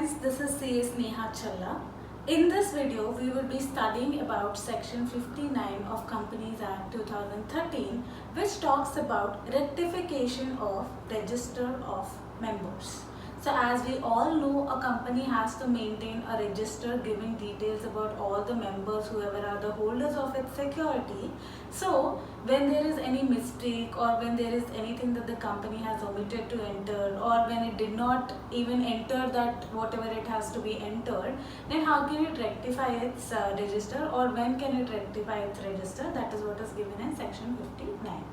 friends, this is CS Neha Challa. In this video, we will be studying about Section 59 of Companies Act 2013, which talks about rectification of register of members. So as we all know, a company has to maintain a register giving details about all the members, whoever are the holders of its security. So when there is any mistake or when there is anything that the company has omitted to enter, or when it did not even enter that whatever it has to be entered, then how can it rectify its register, or when can it rectify its register? That is what is given in section 59.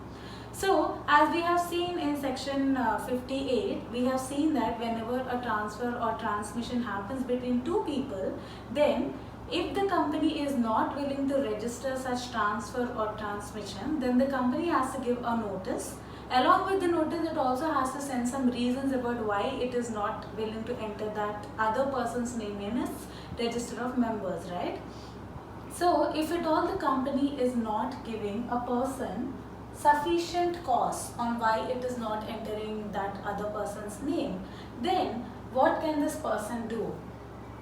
So as we have seen in section 58, we have seen that whenever a transfer or transmission happens between two people, then if the company is not willing to register such transfer or transmission, then the company has to give a notice. Along with the notice, it also has to send some reasons about why it is not willing to enter that other person's name in its register of members, right? So if at all the company is not giving a person sufficient cause on why it is not entering that other person's name, then what can this person do?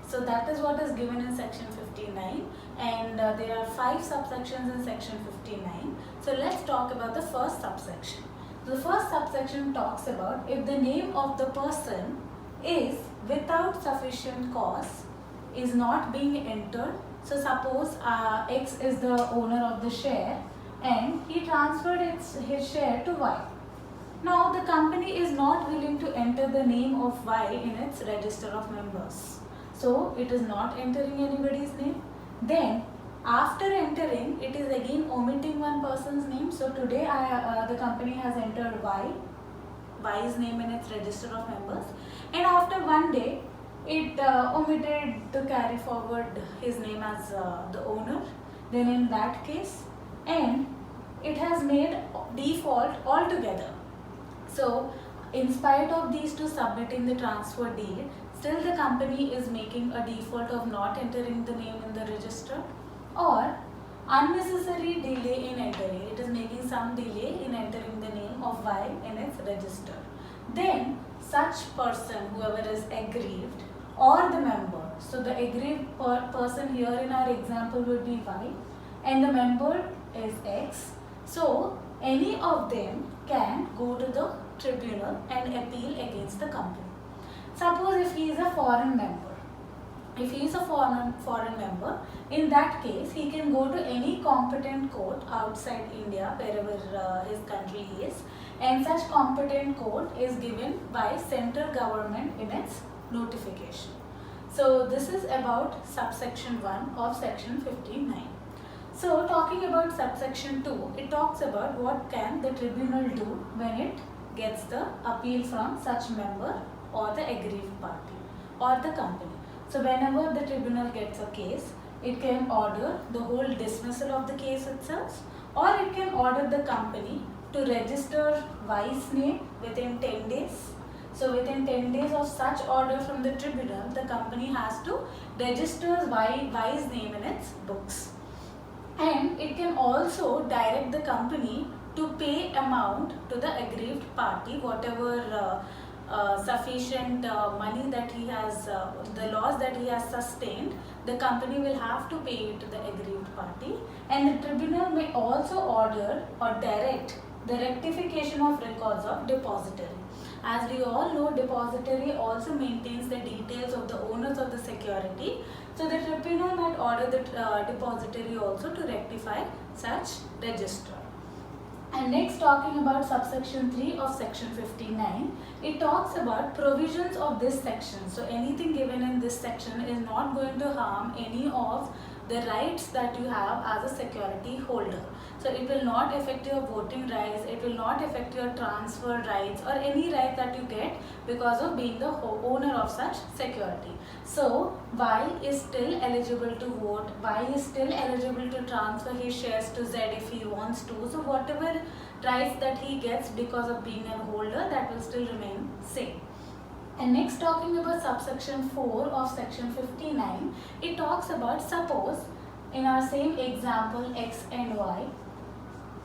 So that is what is given in section 59, and there are 5 subsections in section 59. So let's talk about the first subsection. The first subsection talks about if the name of the person is without sufficient cause is not being entered. So suppose X is the owner of the share and he transferred his share to Y. Now the company is not willing to enter the name of Y in its register of members. So it is not entering anybody's name. Then after entering, it is again omitting one person's name. So today the company has entered Y's name in its register of members, and after one day it omitted to carry forward his name as the owner. Then in that case, and it has made default altogether. So in spite of these two submitting the transfer deed, still the company is making a default of not entering the name in the register, or unnecessary delay in entering. It is making some delay in entering the name of Y in its register. Then such person, whoever is aggrieved, or the member. So the aggrieved person here in our example would be Y, and the member is X. So any of them can go to the tribunal and appeal against the company. Suppose if he is a foreign member. If he is a foreign member, in that case he can go to any competent court outside India, wherever his country is, and such competent court is given by central government in its notification. So this is about subsection 1 of section 59. So talking about subsection 2, it talks about what can the tribunal do when it gets the appeal from such member or the aggrieved party or the company. So whenever the tribunal gets a case, it can order the whole dismissal of the case itself, or it can order the company to register Y's name within 10 days. So within 10 days of such order from the tribunal, the company has to register Y's name in its books. And it can also direct the company to pay amount to the aggrieved party, whatever sufficient money that he has, the loss that he has sustained, the company will have to pay it to the aggrieved party. And the tribunal may also order or direct the rectification of records of depository. As we all know, depository also maintains the details of the owners of the security. So the tribunal might order the depository also to rectify such register. And next, talking about subsection 3 of section 59, it talks about provisions of this section. So anything given in this section is not going to harm any of the rights that you have as a security holder. So it will not affect your voting rights, it will not affect your transfer rights or any right that you get because of being the owner of such security. So Y is still eligible to vote, Y is still eligible to transfer his shares to Z if he wants to. So whatever rights that he gets because of being a holder, that will still remain same. And next, talking about subsection 4 of section 59, it talks about, suppose in our same example X and Y,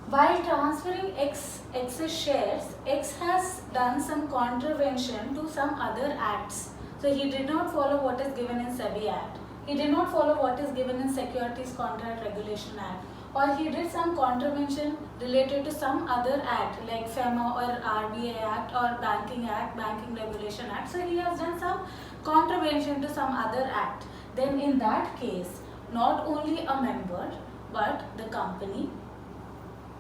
while transferring X's shares, X has done some contravention to some other acts. So he did not follow what is given in SEBI Act. He did not follow what is given in Securities Contract Regulation Act, or he did some contravention related to some other act like FEMA or RBI Act or Banking Act, Banking Regulation Act. So he has done some contravention to some other act. Then in that case, not only a member but the company,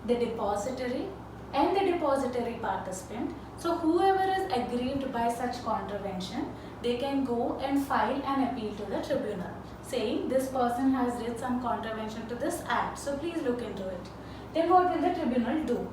the depository and the depository participant, so whoever is aggrieved by such contravention, they can go and file an appeal to the tribunal saying this person has did some contravention to this act, so please look into it. Then what will the tribunal do?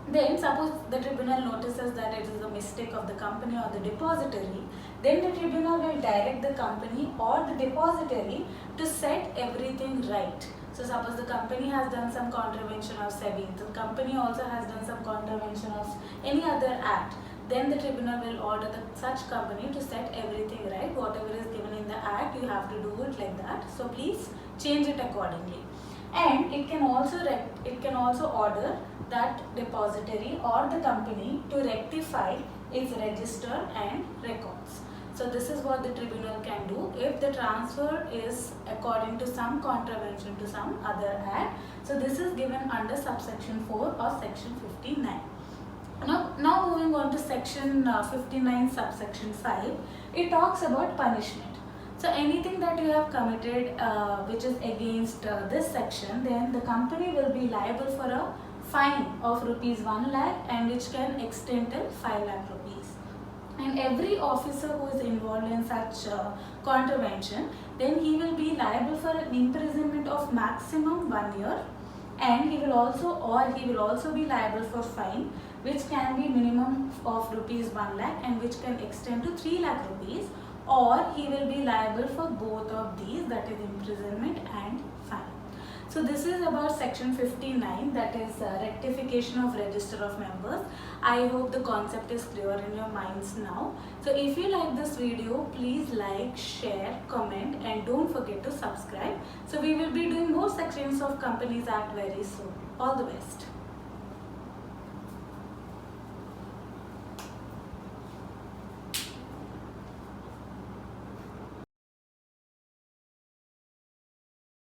Then suppose the tribunal notices that it is a mistake of the company or the depository, then the tribunal will direct the company or the depository to set everything right. So suppose the company has done some contravention of SEBI, the company also has done some contravention of any other act, then the tribunal will order such company to set everything right. Whatever is given in the act, you have to do it like that. So please change it accordingly. And it can also order that depository or the company to rectify its register and records. So this is what the tribunal can do if the transfer is according to some contravention to some other act. So this is given under subsection 4 of section 59. Now moving on to section 59 subsection 5, it talks about punishment. So anything that you have committed which is against this section, then the company will be liable for a fine of rupees 1 lakh and which can extend till 5 lakh rupees. And every officer who is involved in such contravention, then he will be liable for an imprisonment of maximum 1 year, and he will also be liable for fine which can be minimum of rupees 1 lakh and which can extend to 3 lakh rupees, or he will be liable for both of these, that is imprisonment and fine. So this is about section 59, that is rectification of register of members. I hope the concept is clear in your minds now. So if you like this video, please like, share, comment and don't forget to subscribe. So we will be doing more sections of Companies Act very soon. All the best.